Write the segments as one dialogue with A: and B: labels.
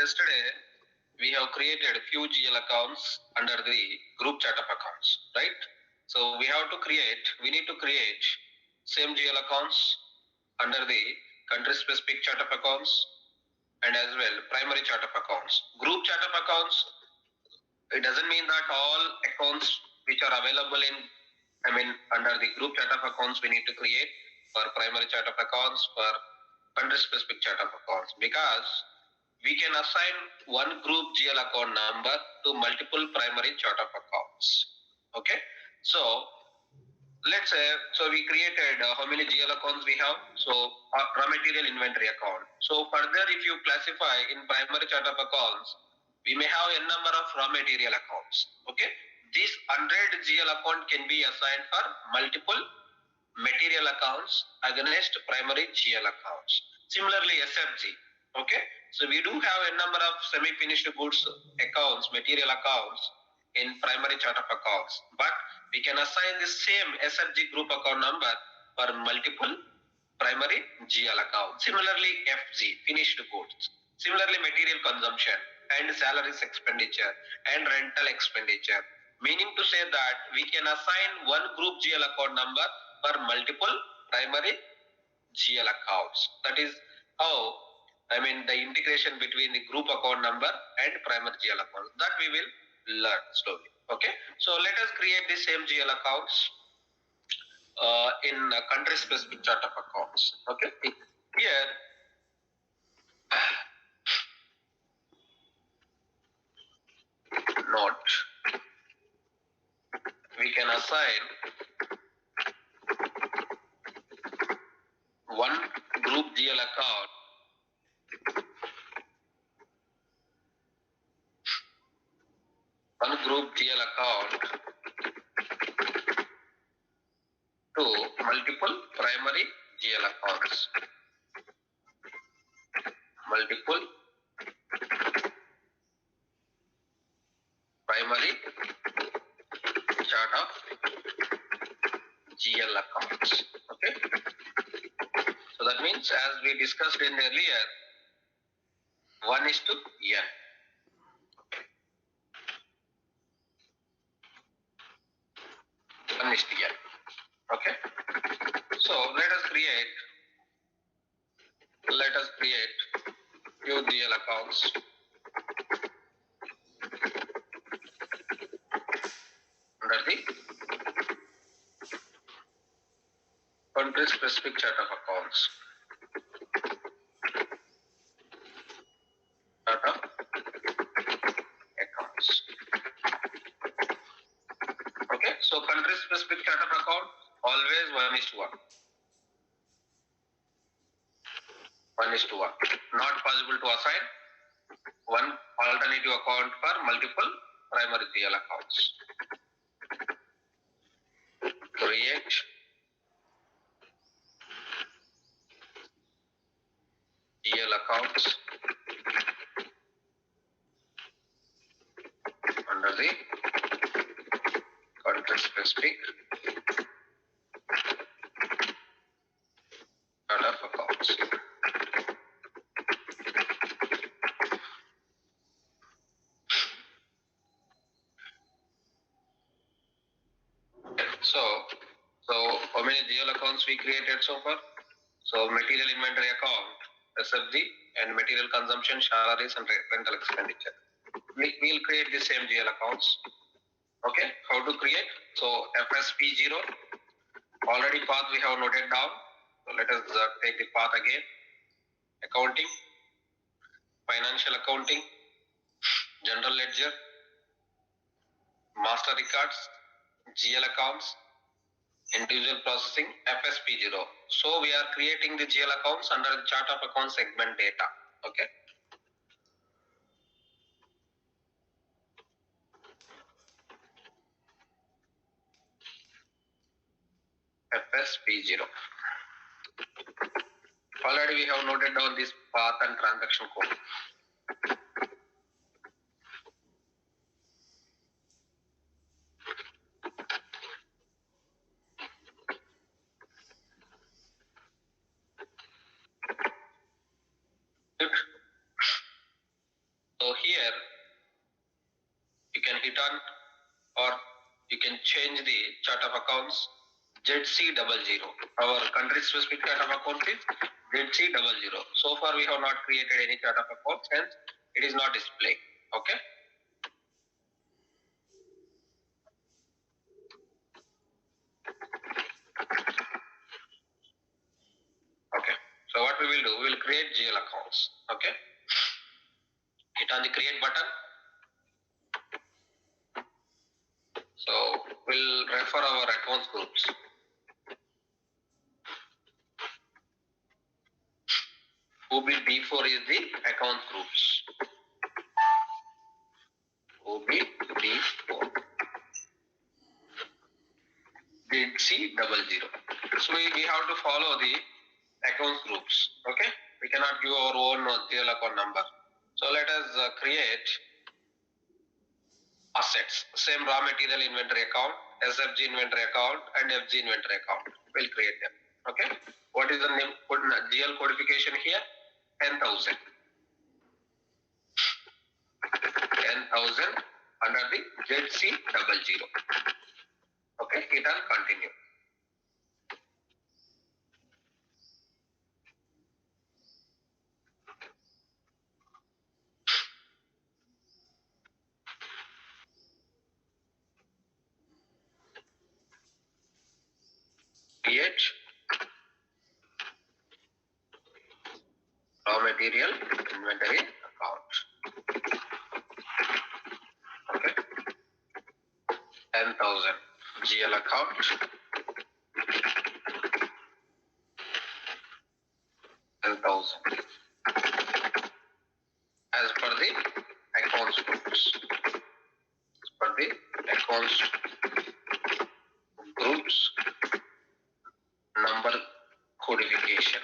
A: yesterday we have created a few GL accounts under the group chart of accounts, right? So we need to create same GL accounts under the country specific chart of accounts and as well primary chart of accounts. Group chart of accounts, it doesn't mean that all accounts which are available under the group chart of accounts we need to create for primary chart of accounts, for country specific chart of accounts, because we can assign one group GL account number to multiple primary chart of accounts. Okay, so let's say, we created how many GL accounts we have? So raw material inventory account. So further, if you classify in primary chart of accounts, we may have a number of raw material accounts. Okay, this 100 GL account can be assigned for multiple material accounts against primary GL accounts. Similarly, SFG. Okay, so we do have a number of semi-finished goods accounts, material accounts in primary chart of accounts, but we can assign the same SFG group account number for multiple primary GL accounts. Similarly, FG, finished goods. Similarly, material consumption and salaries expenditure and rental expenditure. Meaning to say that we can assign one group GL account number for multiple primary GL accounts. That is how the integration between the group account number and primary GL account. That we will learn slowly. Okay. So let us create the same GL accounts in country specific chart of accounts. Okay. Here note, we can assign one group GL account to multiple primary GL accounts. Multiple primary chart of GL accounts. Okay. So that means, as we discussed in earlier, 1:n. Okay. So let us create few GL accounts under the country specific chart of accounts. Okay, so country specific chart of account always 1:1. 1:1. Not possible to assign one alternative account for multiple primary GL accounts. Create GL accounts under the country specific chart of accounts. So how many GL accounts we created so far? So material inventory account, SFG, and material consumption, salaries and rental expenditure. We'll create the same GL accounts. Okay, how to create? So FSP0, already path we have noted down. So let us take the path again. Accounting, financial accounting, general ledger, master records, GL accounts, individual processing, FSP0. So we are creating the GL accounts under the chart of account segment data. Okay. FSP0. Already we have noted down this path and transaction code. here you can hit on or you can change the chart of accounts ZC00. Our country specific chart of accounts is ZC00. So far we have not created any chart of accounts, hence it is not displaying. Okay. Okay. So what we will do, we will create GL accounts. Okay. Hit on the create button. So we'll refer our accounts groups. OB4 is the account groups. OB4. ZC00. So we have to follow the accounts groups. Okay. We cannot give our own GL account number. So let us create assets. Same raw material inventory account, SFG inventory account, and FG inventory account. We'll create them. Okay. What is the name? GL codification here? 10,000. 10,000 under the ZC00. Okay. Hit on continue. Create raw material inventory account. Okay. 10,000 GL account. 10,000 as per the accounts groups. As per the accounts groups number codification.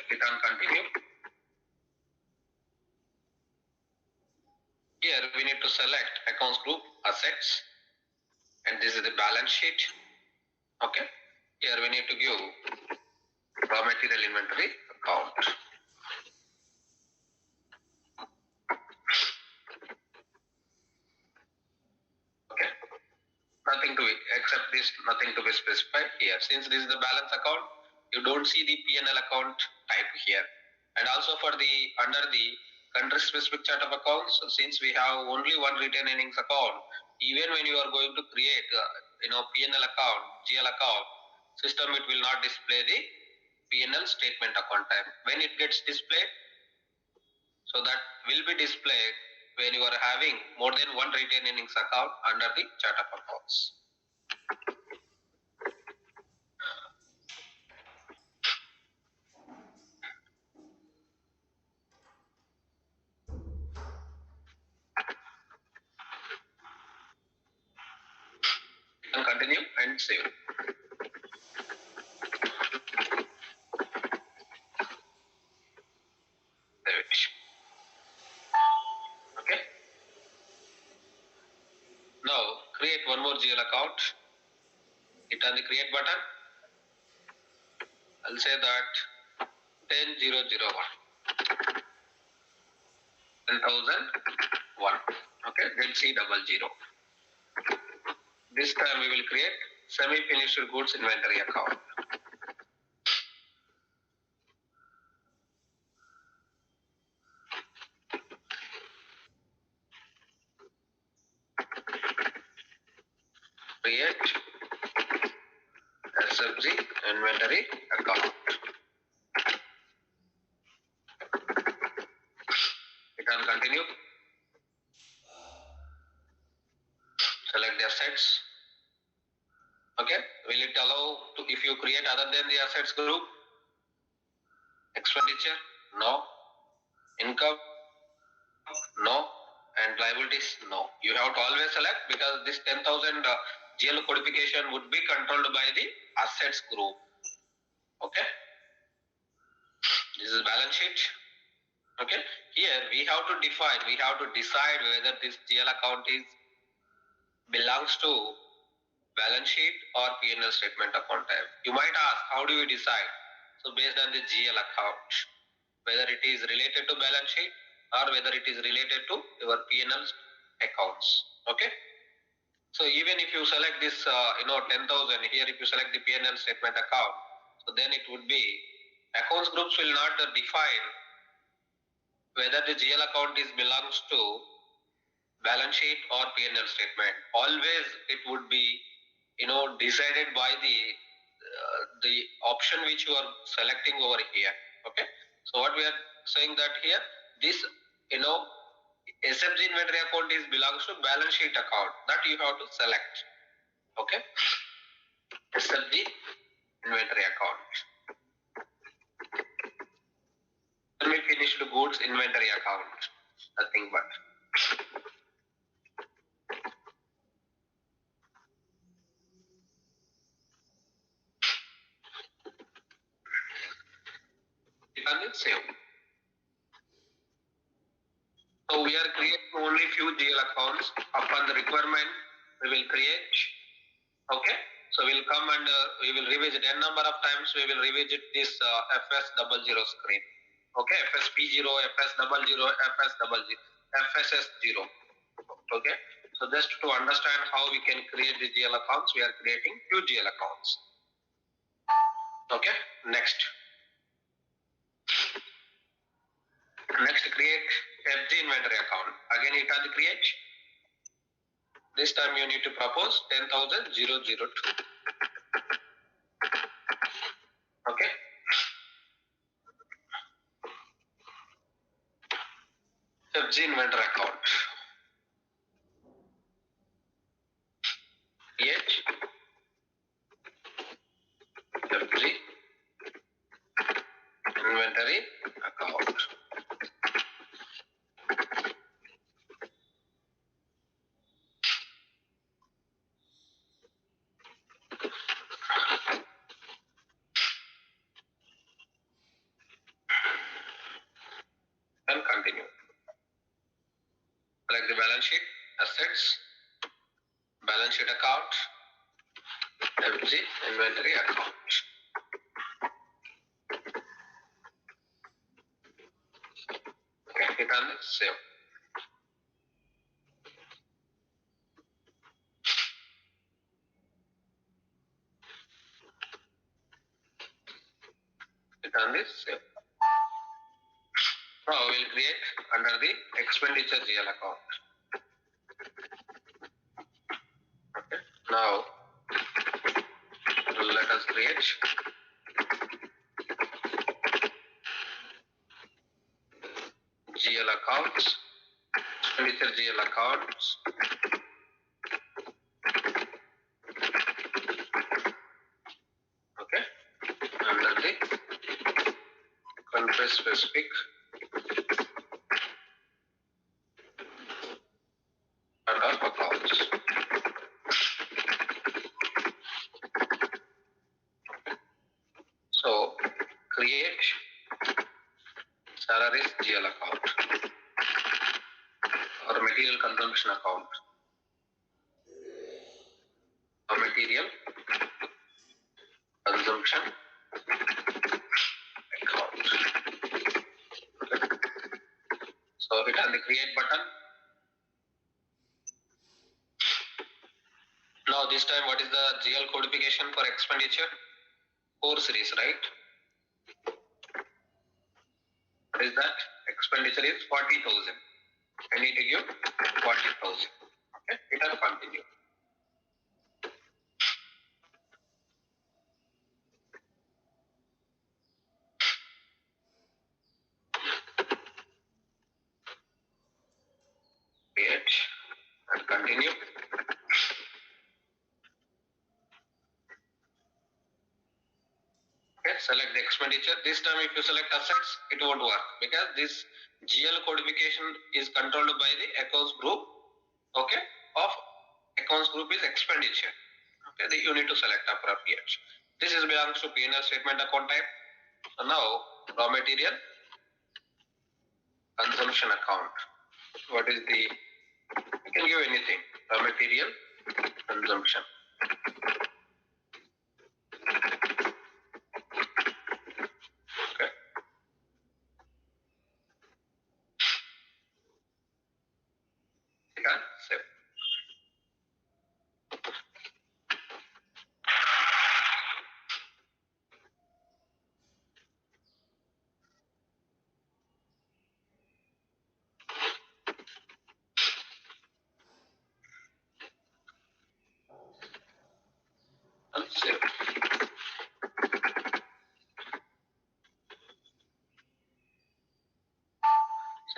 A: Click on continue. Here we need to select accounts group assets, and this is the balance sheet. Okay. Here we need to give raw material inventory account. Okay. Nothing to except this, nothing to be specified here. Since this is the balance account, you don't see the P&L account type here. And also for the under the country specific chart of accounts, since we have only one retained earnings account, even when you are going to create P&L account, GL account, system it will not display the P&L statement account type. When it gets displayed, so that will be displayed when you are having more than one retained earnings account under the chart of accounts. And continue and save. Save it. Okay. Now create one more GL account. Hit on the create button. I'll say that 10,001. 10,001. Okay, ZC00. This time we will create semi-finished goods inventory account. Create SFG inventory account. Hit on continue. Select the assets. Okay, will it allow to if you create other than the assets group? Expenditure? No. Income? No. And liabilities? No. You have to always select because this 10,000 GL codification would be controlled by the assets group. Okay. This is balance sheet. Okay. Here we have to define, we have to decide whether this GL account is belongs to balance sheet or P&L statement account type. You might ask, how do you decide? So based on the GL account, whether it is related to balance sheet or whether it is related to your P&L accounts. Okay. So even if you select this, 10,000 here, if you select the P&L statement account, so then it would be accounts groups will not define whether the GL account is belongs to balance sheet or P&L statement. Always it would be, decided by the option which you are selecting over here. Okay. So what we are saying that here, this, SFG inventory account is belongs to balance sheet account, that you have to select. Okay. SFG inventory account. Semi-finished goods inventory account. Nothing but. You can save. So we are creating only few GL accounts. Upon the requirement, we will create. Okay. So we'll come and we will revisit n number of times. We will revisit this FS00 screen. Okay. FSP0, FS00, FS00, FSS0. Okay. So just to understand how we can create the GL accounts, we are creating few GL accounts. Okay. Next, create FG inventory account. Again, you can create. This time you need to propose 10,002. Okay. FG inventory account. Create FG inventory account. And continue. Select the balance sheet, assets, balance sheet account, FG inventory account. Okay, click on this, save. Click on this, save. Now we will create under the expenditure GL account. Okay. Now let us create GL accounts, expenditure GL accounts. Okay. Under the country specific chart of accounts. So create salaries GL account or material consumption account or material consumption account. Okay. So hit on the create button. Now this time what is the GL codification for expenditure? 4 series, right? What is that? Expenditure is 40,000. I need to give 40,000. Okay, hit on continue. Create and continue. Okay, select the expenditure. This time if you select assets, it won't work because this GL codification is controlled by the accounts group. Okay, of accounts group is expenditure. Okay, you need to select appropriate. This is belongs to P&L statement account type. So now raw material consumption account. What is the, you can give anything, raw material consumption.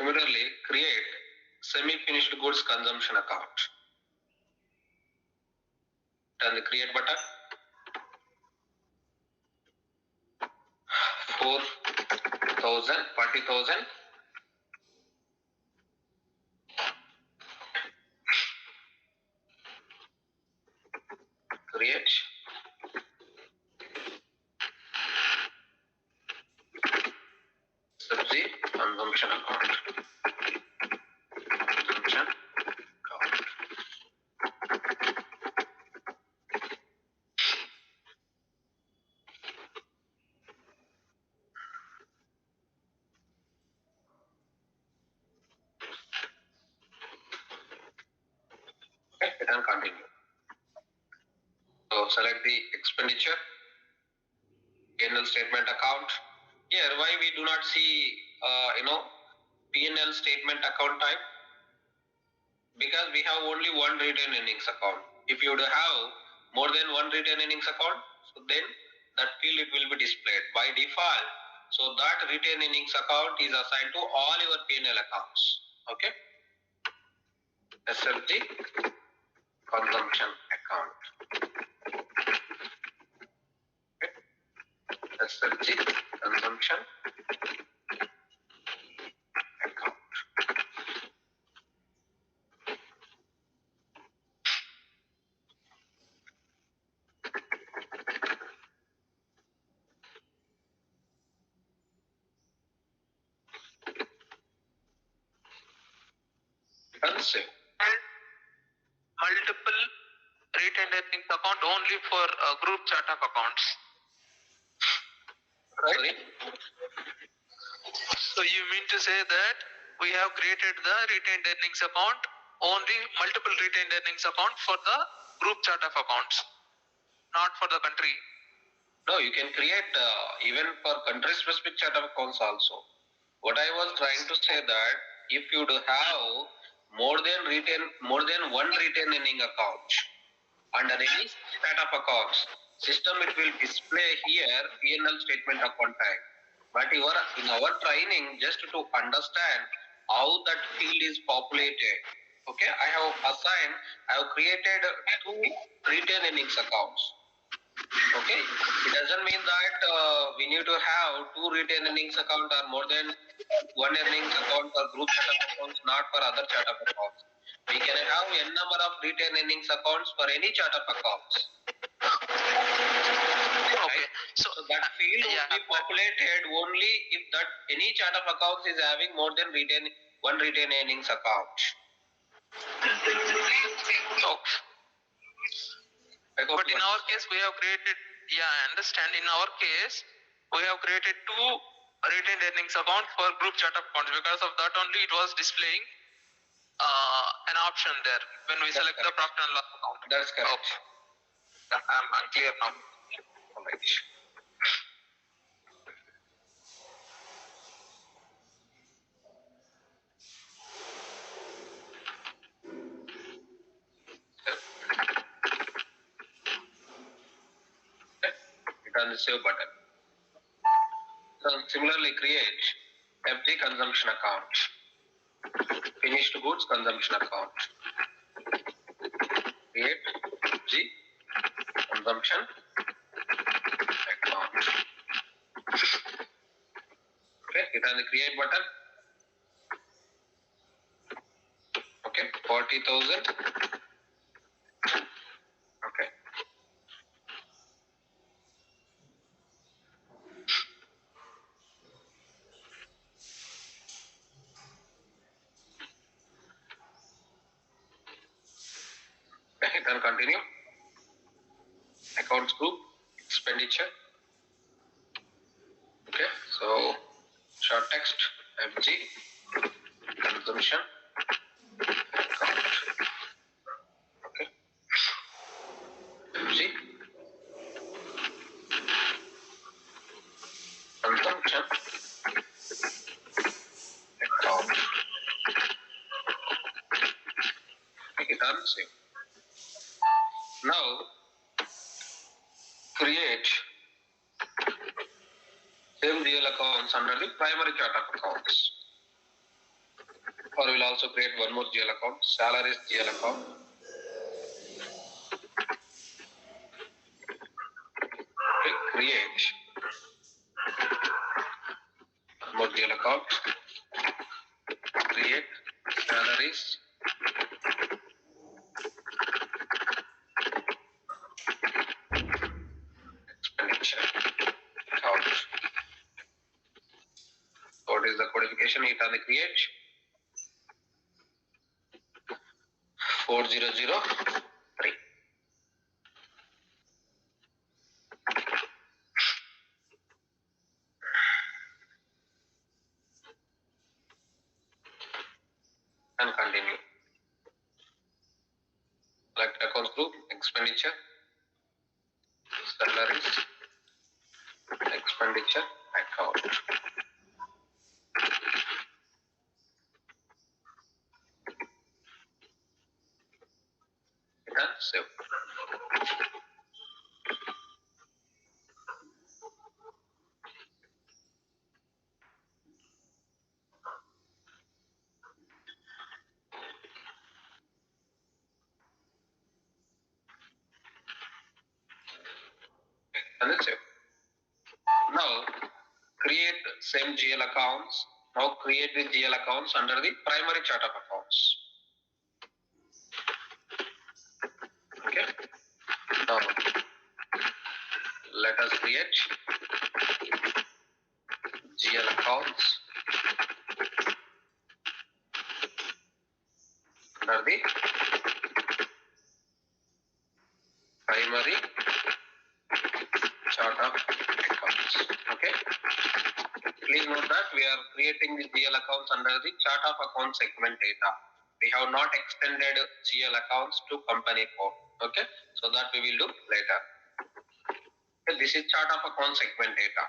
A: Similarly, create semi-finished goods consumption account. Turn the create button. 40,000. Create subsidy consumption account. Consumption account. Okay, and continue. So select the expenditure, P&L statement account. Here, why we do not see, P&L statement account type? Because we have only one retained earnings account. If you would have more than one retained earnings account, so then that field it will be displayed by default. So that retained earnings account is assigned to all your P&L accounts. Okay. SFG consumption account. Okay. SFG consumption account. And save.
B: Multiple retained earnings account only for group chart of accounts. Right?
A: Sorry?
B: So you mean to say that we have created the retained earnings account, only multiple retained earnings account for the group chart of accounts, not for the country.
A: No, you can create even for country specific chart of accounts also. What I was trying to say that if you do have more than one retained earning account under any set of accounts, system it will display here P&L statement account type. But in our training, just to understand how that field is populated, okay, I have created two retained earnings accounts. Okay, it doesn't mean that we need to have two retained earnings account or more than one earnings account for group chart of accounts, not for other chart of accounts. We can have n number of retained earnings accounts for any chart of accounts.
B: Okay.
A: Right? So that field will be populated only if that any chart of accounts is having more than one retained earnings account.
B: Okay. But in our case, we have created, I understand. In our case, we have created two retained earnings account for group chart of accounts. Because of that only, it was displaying an option there when we select the profit and loss account.
A: That's correct.
B: Okay. I'm clear now.
A: All right. Hit on the save button. So similarly, create FG consumption account, finished goods consumption account. Create FG consumption account. Okay, hit on the create button. Okay, 40,000. Okay. Okay, then continue. Accounts group, expenditure. Okay, so short text, FG, consumption, account. Okay, FG, consumption, account. Make it done, save. Now, create same real accounts under the primary chart of accounts. or we'll also create one more GL account, salaries GL account. Okay, create one more GL account, create salaries expenditure account. What is the codification? Hit on the create 4003. And continue. Select accounts group, expenditure, salaries, expenditure account. And save. And then save. Now create same GL accounts. Now create the GL accounts under the primary chart of accounts. Okay. Now let us create GL accounts under the primary chart of accounts. Okay. Please note that we are creating the GL accounts under the chart of account segment data. We have not extended GL accounts to company code. Okay. So that we will do later. Okay. This is chart of account segment data.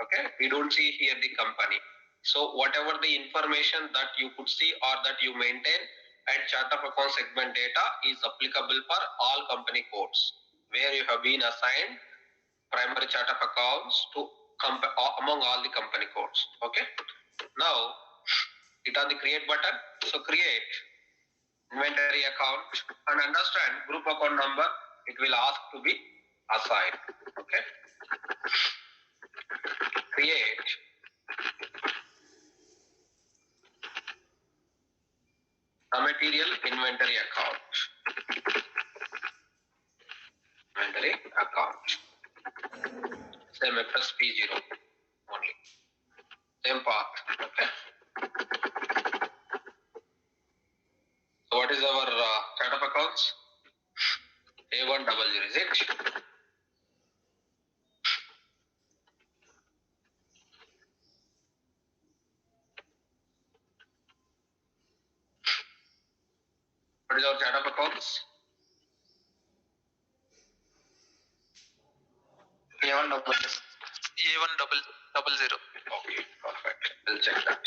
A: Okay. We don't see here the company. So whatever the information that you could see or that you maintain at chart of account segment data is applicable for all company codes where you have been assigned primary chart of accounts to among all the company codes. Okay. Now hit on the create button. So create inventory account and understand group account number. It will ask to be assigned. Okay. Create raw material inventory account. Inventory account. Same address P0 only. Same path. Okay. So what is our chart of accounts? A100, is it? What is our chart of accounts?
B: A1 double zero.
A: Okay, perfect. We'll check that.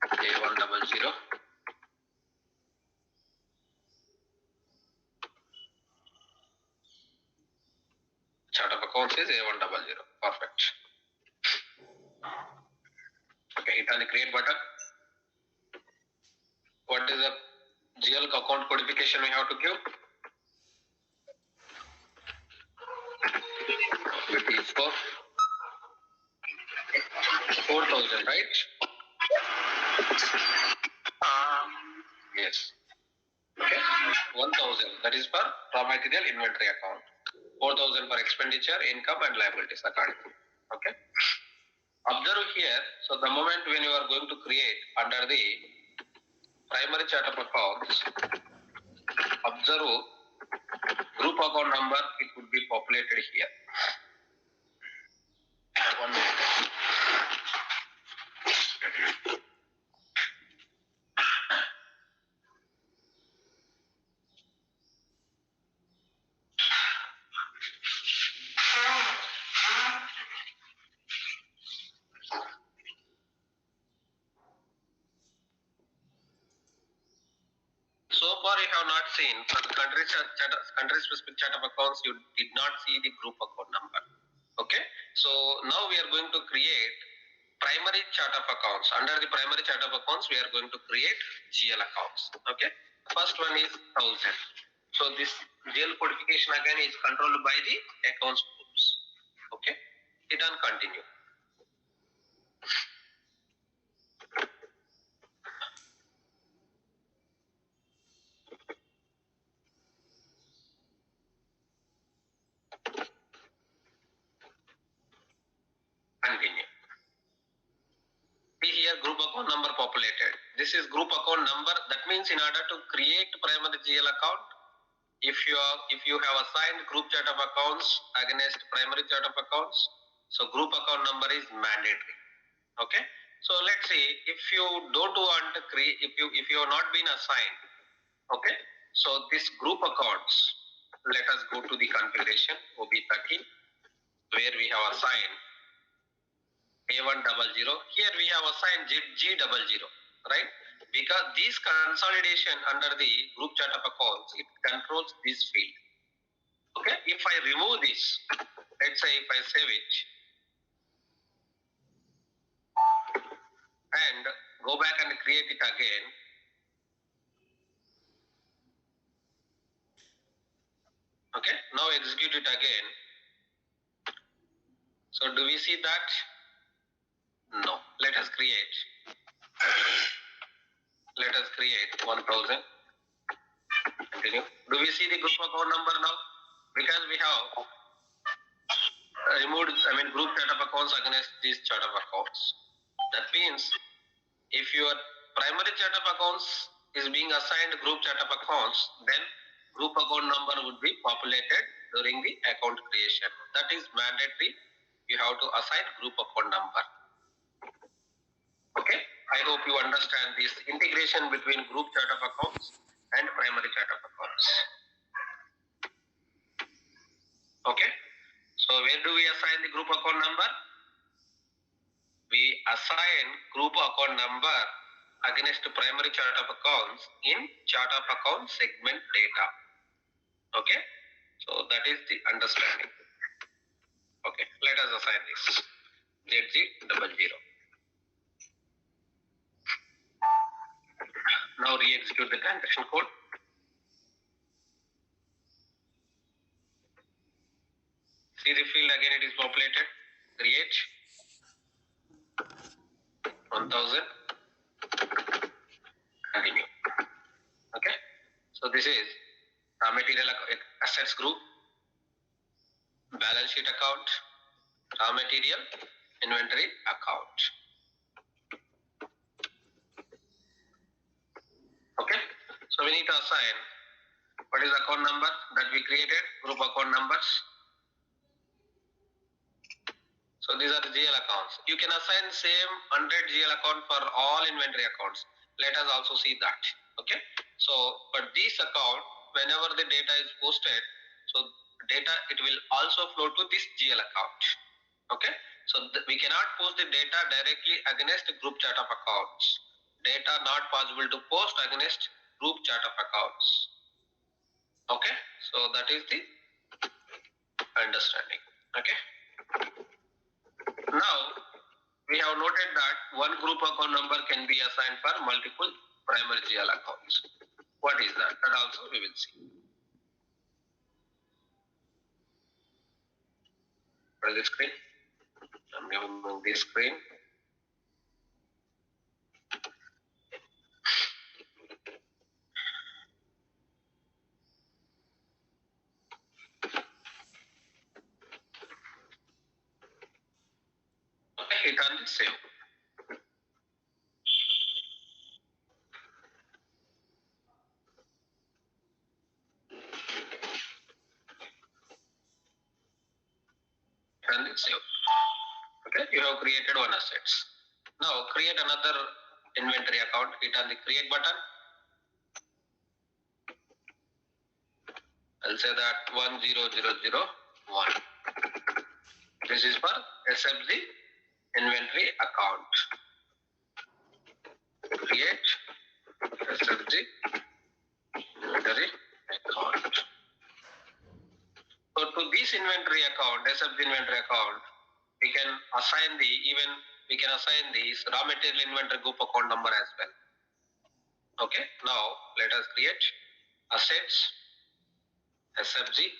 A: A100. Chart of accounts is A100. Perfect. Okay, hit on the create button. What is the GL account codification we have to give? It is for 4,000, right? Yes. Okay. 1,000. That is for raw material inventory account. 4,000 for expenditure, income, and liabilities accordingly. Okay. Observe here. So the moment when you are going to create under the primary chart of accounts, observe group account number. It would be populated here. 1 minute. So far, you have not seen for the country specific chart of accounts. You did not see the group account number. Okay. So now we are going to create primary chart of accounts. Under the primary chart of accounts, we are going to create GL accounts. Okay. First one is 1000. So this GL codification again is controlled by the accounts groups. Okay. Hit on continue. Continue. See here group account number populated. This is group account number. That means in order to create primary GL account, if you have assigned group chart of accounts against primary chart of accounts, so group account number is mandatory. Okay. So let's see if you don't want to create, if you have not been assigned. Okay. So this group accounts, let us go to the configuration OB13 where we have assigned A100. Here we have assigned ZG00, right? Because this consolidation under the group chart of accounts, it controls this field. Okay, if I remove this, let's say if I save it and go back and create it again, okay, now execute it again. So do we see that? No. Let us create 1000. Continue. Do we see the group account number now? Because we have removed, group chart of accounts against this chart of accounts. That means if your primary chart of accounts is being assigned group chart of accounts, then group account number would be populated during the account creation. That is mandatory. You have to assign group account number. Okay. I hope you understand this integration between group chart of accounts and primary chart of accounts. Okay. So where do we assign the group account number? We assign group account number against primary chart of accounts in chart of accounts segment data. Okay. So that is the understanding. Okay. Let us assign this ZG00. Now re-execute the transaction code. See the field again, it is populated. Create 1000. Continue. Okay. So this is raw material assets group, balance sheet account, raw material, inventory account. Okay. So we need to assign what is the account number that we created, group account numbers. So these are the GL accounts. You can assign same 100 GL account for all inventory accounts. Let us also see that. Okay. So for this account, whenever the data is posted, so data, it will also flow to this GL account. Okay. So we cannot post the data directly against the group chart of accounts. Data not possible to post against group chart of accounts. Okay. So that is the understanding. Okay. Now, we have noted that one group account number can be assigned for multiple primary GL accounts. What is that? That also we will see. What is the screen? I'm removing this screen. Okay, hit on the save. And it's save. Okay, you have created one assets. Now create another inventory account. Hit on the create button. I'll say that 10001. This is for SFG inventory account. Create SFG inventory account. So to this inventory account, SFG inventory account, we can assign the even we can assign this raw material inventory group account number as well. Okay, now let us create assets, SFG,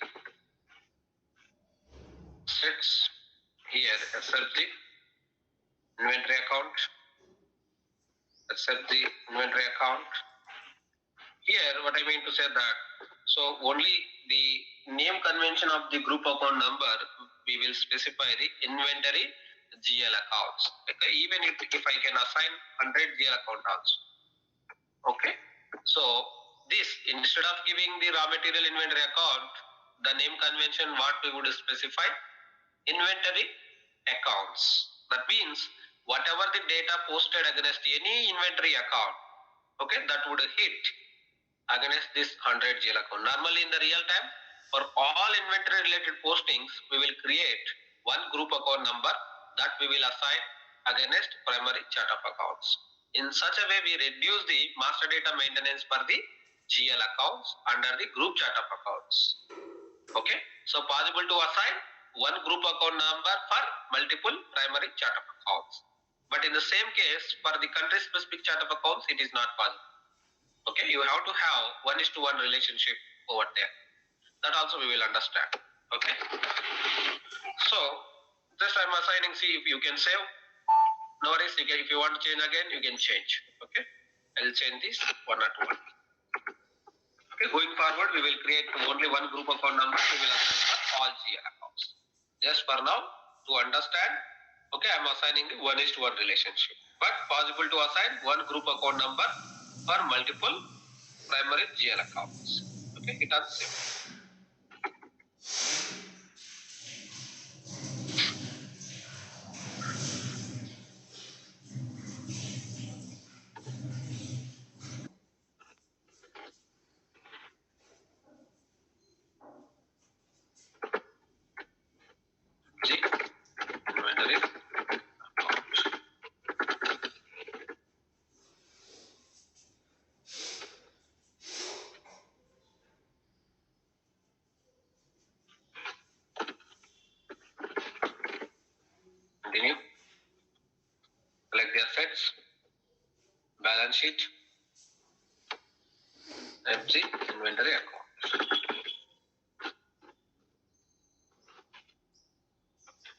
A: assets, here SFG, inventory account, SFG, inventory account. Here what I mean to say that, so only the name convention of the group account number, we will specify the inventory GL accounts. Okay, even if I can assign 100 GL account also. Okay, so this, instead of giving the raw material inventory account, the name convention what we would specify, inventory accounts. That means whatever the data posted against any inventory account, okay, that would hit against this 100 GL account. Normally in the real time, for all inventory related postings, we will create one group account number that we will assign against primary chart of accounts. In such a way, we reduce the master data maintenance for the GL accounts under the group chart of accounts. Okay, so possible to assign one group account number for multiple primary chart of accounts. But in the same case, for the country specific chart of accounts, it is not possible. Okay, you have to have 1:1 relationship over there. That also we will understand. Okay, so just I'm assigning, see if you can save. No worries, if you want to change again, you can change. Okay, I'll change this 1:1. Okay, going forward, we will create only one group account number. We will assign for all GL accounts. Just for now, to understand, okay, I'm assigning the 1:1 relationship. But possible to assign one group account number for multiple primary GL accounts. Okay, hit on save. G, inventory account. Continue. Select the assets, balance sheet, FG, inventory account.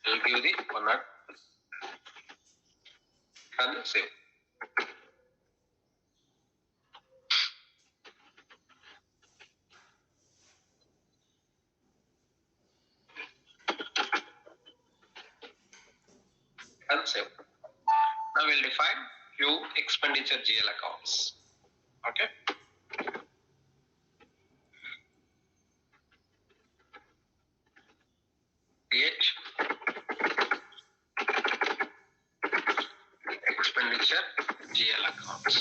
A: Will give the 1:0 and save. And save. Now we'll define few expenditure GL accounts. Okay. Create expenditure GL accounts.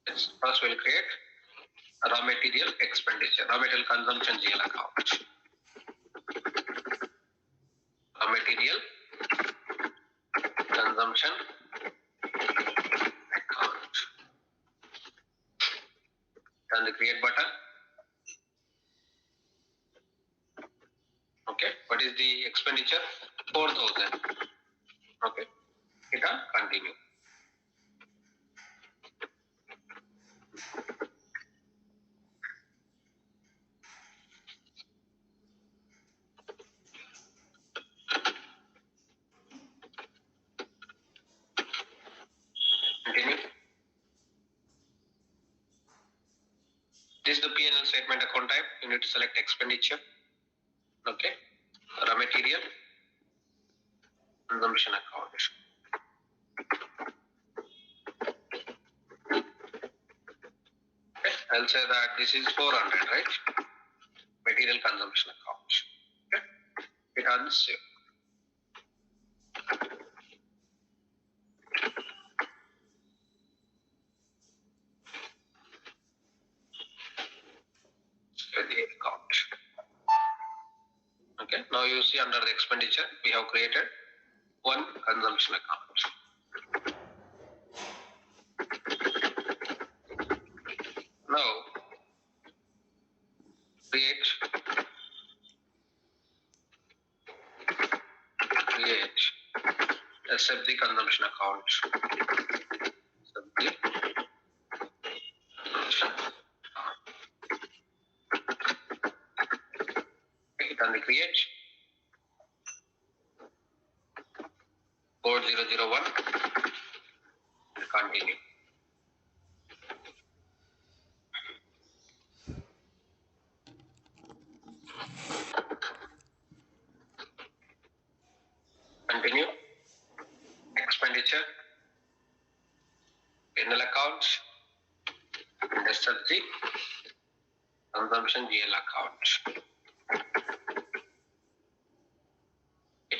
A: Yes. First we'll create raw material expenditure, raw material consumption GL account. Raw material consumption account. Then the create button. Okay, what is the expenditure? 4,000. Okay, hit on continue. Continue. This is the P&L statement account type. You need to select expenditure. Okay, raw material consumption account. Okay, I'll say that this is 400, right? Material consumption account. Okay, hit on save. Save the account. Okay, now you see under the expenditure, we have created one consumption account. Now create set the consumption account. Set the consumption. Hit on the create. 4001. Continue. Continue. Expenditure. P&L account. Let's set the consumption GL account.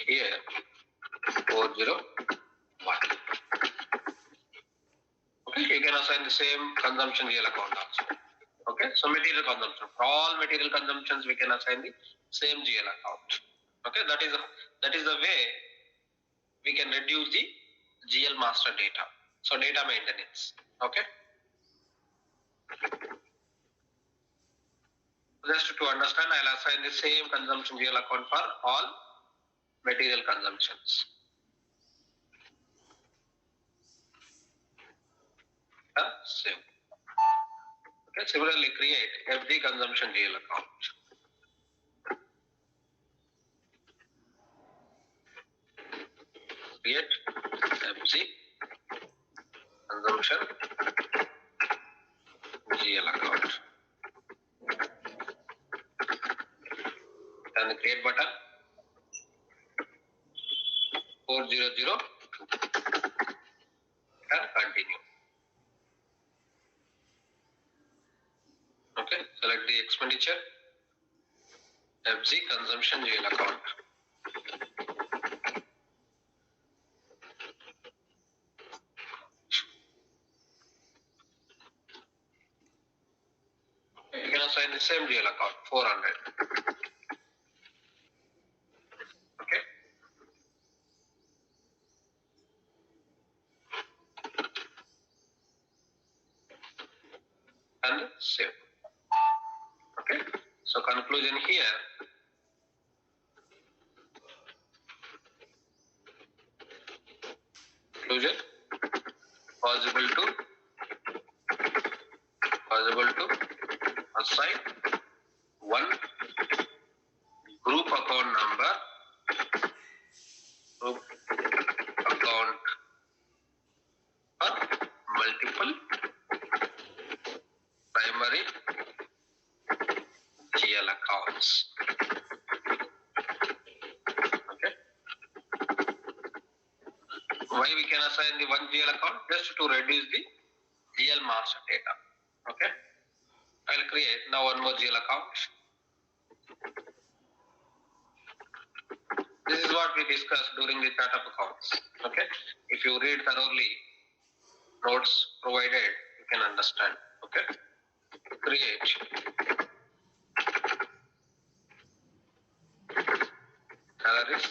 A: Here 401. Okay, you can assign the same consumption GL account also. Okay, so material consumption. For all material consumptions, we can assign the same GL account. Okay, that is the way we can reduce the GL master data. So data maintenance. Okay. Just to understand, I'll assign the same consumption GL account for all material consumptions. Save. Okay, similarly create FG consumption GL account. Create FG consumption GL account. And the create button. 4002 and continue. Okay, select the expenditure, FG consumption GL account. You can assign the same GL account, 400. Okay. And save. Okay. So conclusion here. Conclusion. Possible to assign one group account number, group account for multiple primary GL accounts. Okay. Why we can assign the one GL account? Just to reduce the GL master data. Okay. I'll create now one more GL account. This is what we discussed during the chart of accounts. Okay. If you read thoroughly notes provided, you can understand. Okay. Create salaries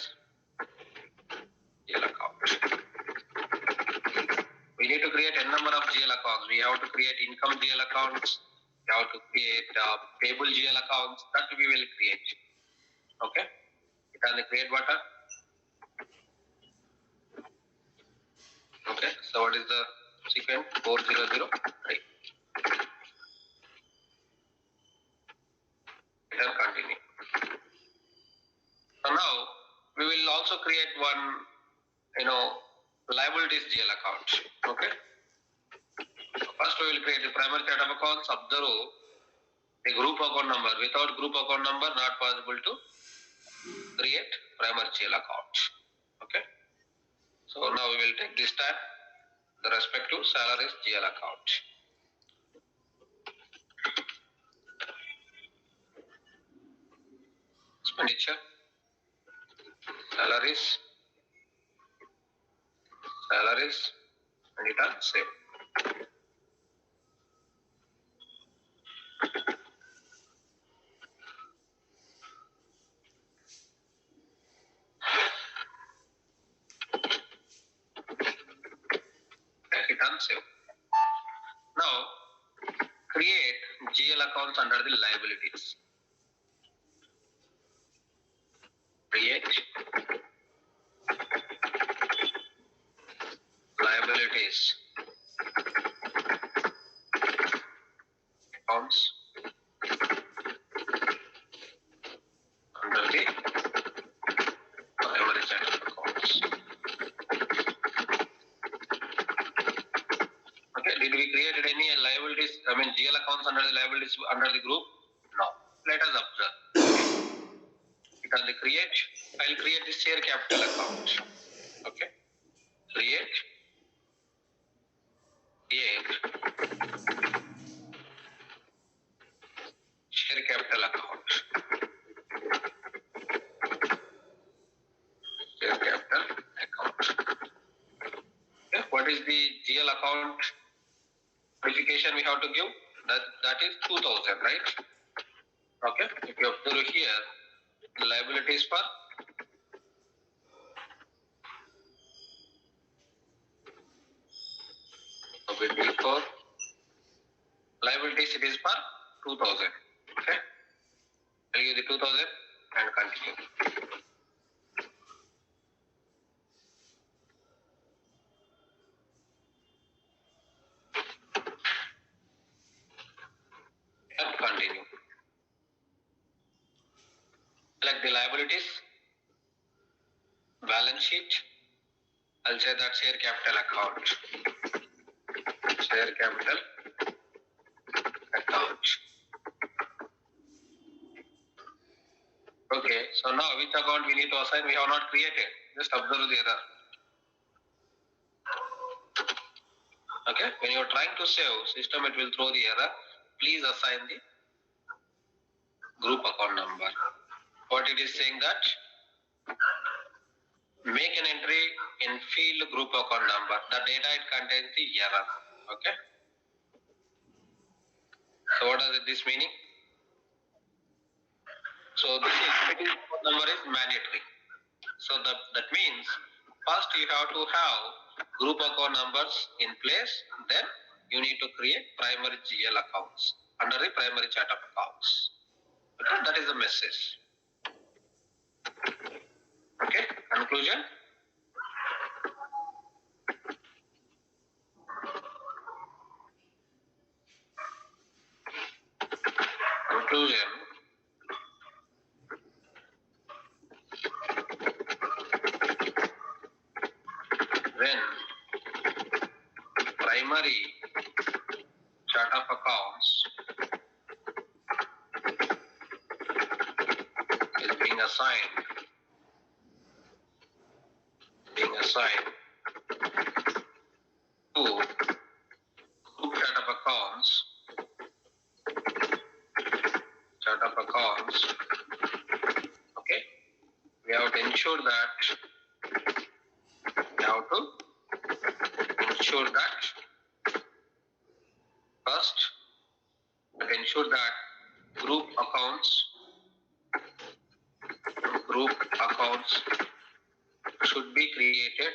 A: GL account. We need to create a number of GL accounts. We have to create income GL accounts. We have to create payable GL accounts. That we will create. Okay. Hit on the create button. Okay. So what is the sequence? 4003. Then continue. So now we will also create one, liabilities GL account. Okay. So first we will create the primary chart of accounts. Observe the group account number. Without group account number, not possible to create primary GL account. Okay. So now we will take this tab, the respective salaries GL account. Expenditure, salaries, and it are same. Hit on save. Now create GL accounts under the liabilities. Create liabilities accounts under the primary set of accounts. Okay, did we create any liabilities? GL accounts under the liabilities under the group? No. Let us observe. It can create. I'll create the share capital account. Okay. Create share capital account. Share capital account. Okay. What is the GL account modification we have to give? That is 2000, right? Okay. If you observe here, the liabilities for before liabilities it is for 2000. Okay. I'll give the 2000 and continue. And continue. Select the liabilities, balance sheet. I'll say that share capital account. Share capital account. Okay, so now which account we need to assign? We have not created. Just observe the error. Okay, when you are trying to save, system it will throw the error. Please assign the group account number. What it is saying that make an entry in field group account number. The data it contains the error. Okay. So what does this meaning? So this is number is mandatory. So that means first you have to have group account numbers in place. Then you need to create primary GL accounts under the primary chart of accounts. Okay, that is the message. Okay, conclusion. Conclusion. When primary chart of accounts is being assigned to group chart of accounts. Okay, we have to ensure that first ensure that group accounts should be created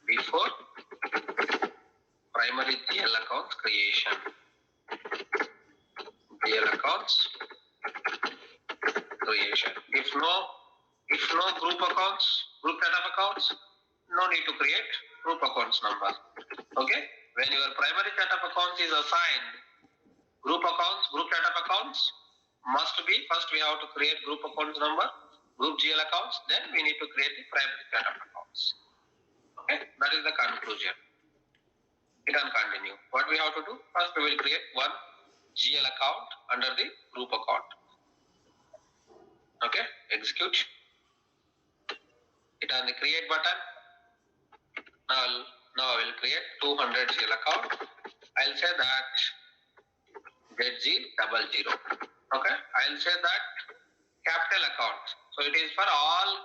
A: before primary GL accounts creation. If no group set of accounts, no need to create group accounts number. Okay, when your primary set of accounts is assigned group set of accounts must be first we have to create group accounts number, group GL accounts, then we need to create the primary set of accounts. Okay, that is the conclusion. We can continue. What we have to do? First we will create one GL account under the group account. Okay, execute. Hit on the create button. Now I will create 200 GL account. I'll say that ZG00. Okay, I'll say that capital account. So it is for all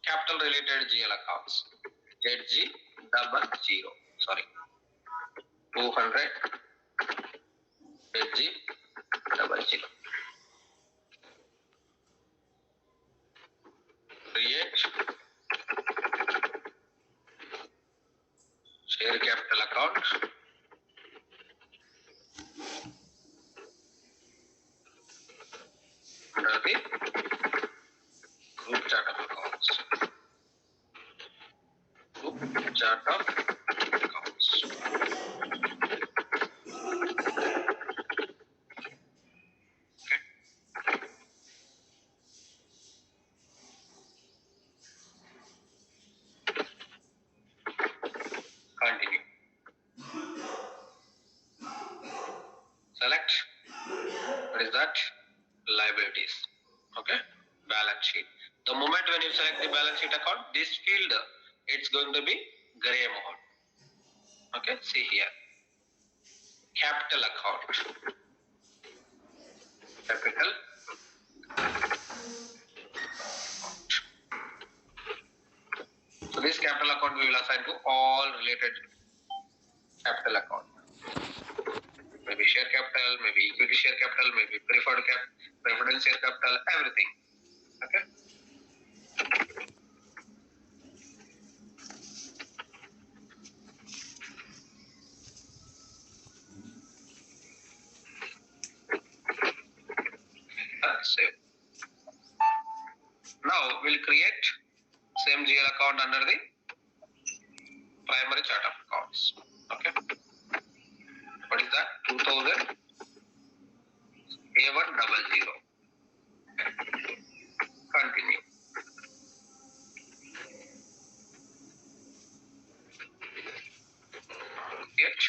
A: capital related GL accounts. ZG00. Sorry. 200 ZG00. Create share capital account. Under the chart of accounts. Continue. Select, what is that? Liabilities. Okay, balance sheet. The moment when you select the balance sheet account, this field, it's going to be gray mode. Okay, see here. Capital account. Capital. So this capital account we will assign to all related capital account. Maybe share capital, maybe equity share capital, maybe preference share capital, everything. Okay. Save. Now we'll create same GL account under the primary chart of accounts. Okay. What is that? 2000 A100. Continue. Create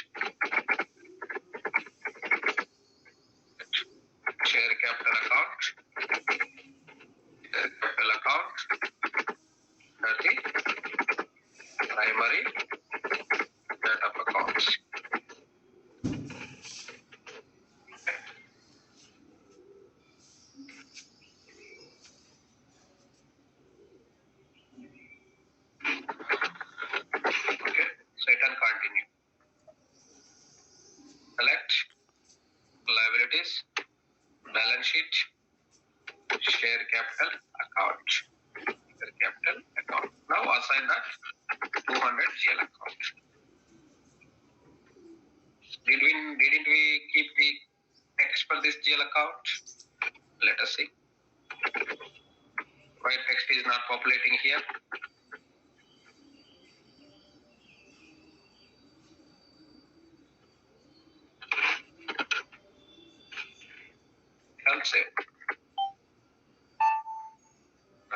A: share capital account. Share capital account. That's the primary chart of accounts. Okay, so it can continue. Select liabilities, balance sheet, share capital account. Share capital account. Now assign that 200 GL account. Didn't we keep the text for this GL account? Let us see. Why text is not populating here? I'll save.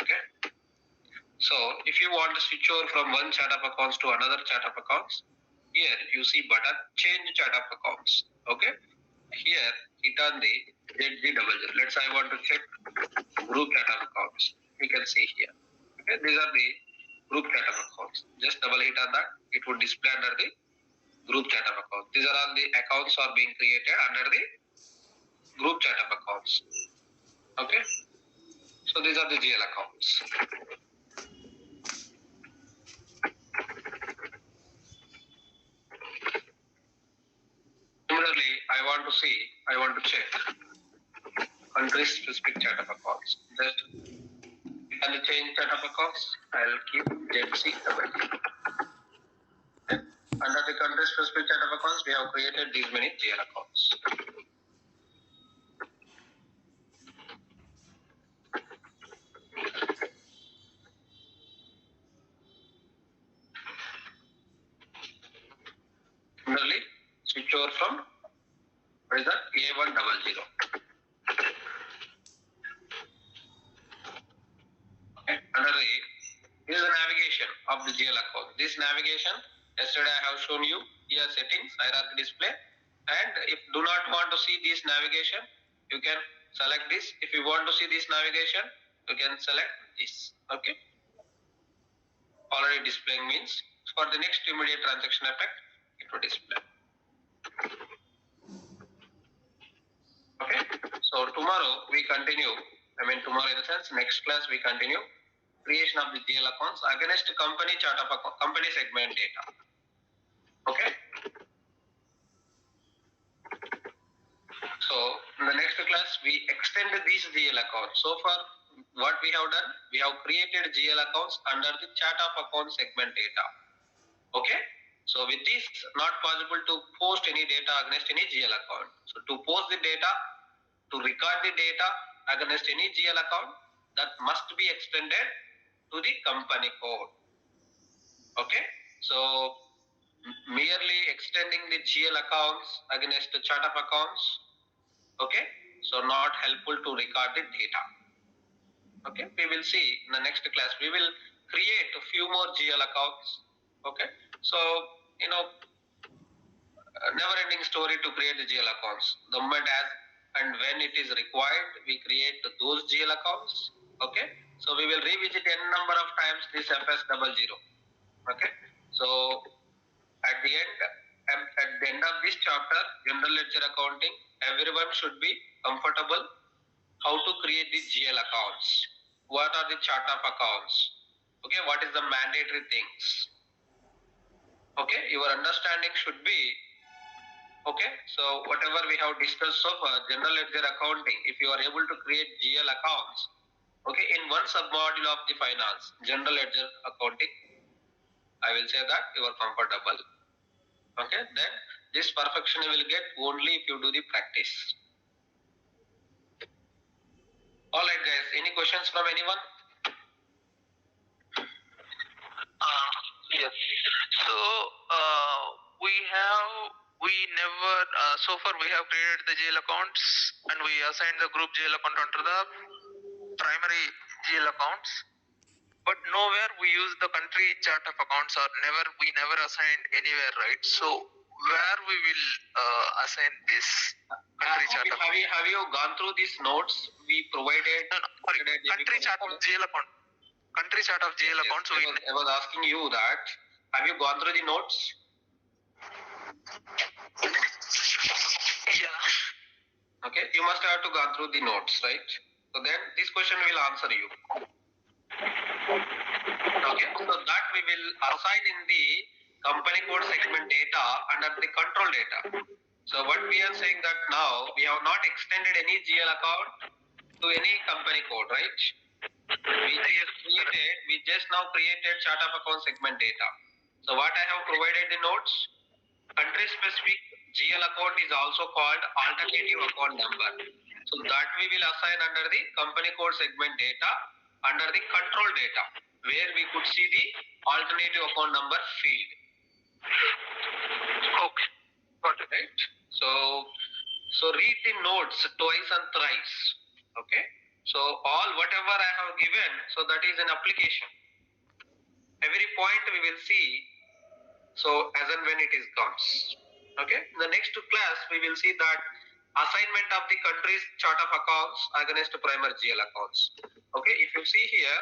A: Okay. So if you want to switch over from one chart of accounts to another chart of accounts, here you see button change chart of accounts. Okay. Here hit on the ZG00. Let's say I want to check group chart of accounts. You can see here. Okay. These are the group chart of accounts. Just double hit on that. It would display under the group chart of accounts. These are all the accounts are being created under the group chart of accounts. Okay. So these are the GL accounts. Similarly, I want to check country specific chart of accounts. Just can you change chart of accounts? I'll keep ZC00. Under the country specific chart of accounts, we have created these many GL accounts. Similarly, switch over from what is that? A100. Okay. Under the this is the navigation of the GL account. This navigation, yesterday I have shown you here settings, hierarchy display. And if do not want to see this navigation, you can select this. If you want to see this navigation, you can select this. Okay. Already displaying means for the next immediate transaction effect, it will display. Okay. So tomorrow we continue. Tomorrow in the sense next class we continue creation of the GL accounts against company chart of account, company segment data. Okay. So in the next class we extend these GL accounts. So far what we have done, we have created GL accounts under the chart of account segment data. Okay. So with this not possible to post any data against any GL account. So to post the data, to record the data against any GL account, that must be extended to the company code. Okay. So So merely extending the GL accounts against the chart of accounts, okay, so not helpful to record the data. Okay, we will see in the next class. We will create a few more GL accounts. Okay, so never-ending story to create the GL accounts. The moment as and when it is required, we create those GL accounts. Okay, so we will revisit n number of times this FS00. Okay, so at the end of this chapter, general ledger accounting, everyone should be comfortable how to create the GL accounts. What are the chart of accounts? Okay, what is the mandatory things? Okay, your understanding should be okay. So whatever we have discussed so far, general ledger accounting, if you are able to create GL accounts, okay, in one submodule of the finance, general ledger accounting, I will say that you are comfortable. Okay, then this perfection you will get only if you do the practice. All right, guys. Any questions from anyone?
B: Yes. So we never so far we have created the GL accounts and we assigned the group GL account under the primary GL accounts, but nowhere we use the country chart of accounts, or we never assigned anywhere, right? So where we will assign this country chart of
A: Have you gone through these notes we provided?
B: No, sorry, country chart of GL account. Country chart of GL accounts.
A: I was asking you that. Have you gone through the notes?
B: Yeah.
A: Okay, you must have to gone through the notes, right? So then this question will answer you. Okay, so that we will assign in the company code segment data under the control data. So what we are saying that now we have not extended any GL account to any company code, right? We just now created chart of account segment data. So what I have provided the notes, country specific GL account is also called alternative account number. So that we will assign under the company code segment data under the control data, where we could see the alternative account number field.
B: Okay, got it.
A: Right? So read the notes twice and thrice. Okay. So all whatever I have given, so that is an application. Every point we will see, so as and when it is comes. Okay. In the next class, we will see that assignment of the country's chart of accounts against primary GL accounts. Okay. If you see here,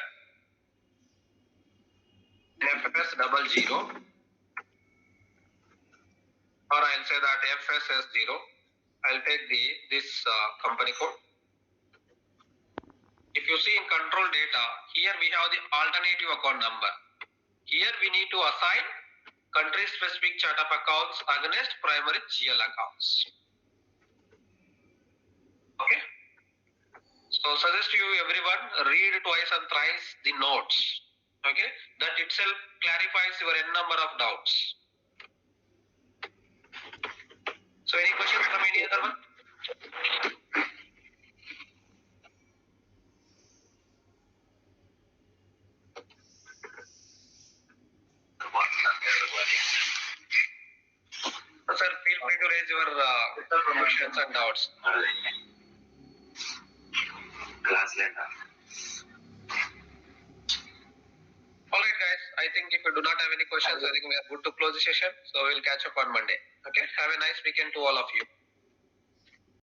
A: FS00, or I'll say that FSS0. I'll take this company code. If you see in control data, here we have the alternative account number. Here we need to assign country specific chart of accounts against primary GL accounts. Okay. So suggest you everyone read twice and thrice the notes. Okay. That itself clarifies your n number of doubts. So any questions from any other one? Sir, feel free to raise your questions and doubts.
C: Class later.
A: Alright guys, I think if you do not have any questions, I think we are good to close the session. So we'll catch up on Monday. Okay, have a nice weekend to all of you.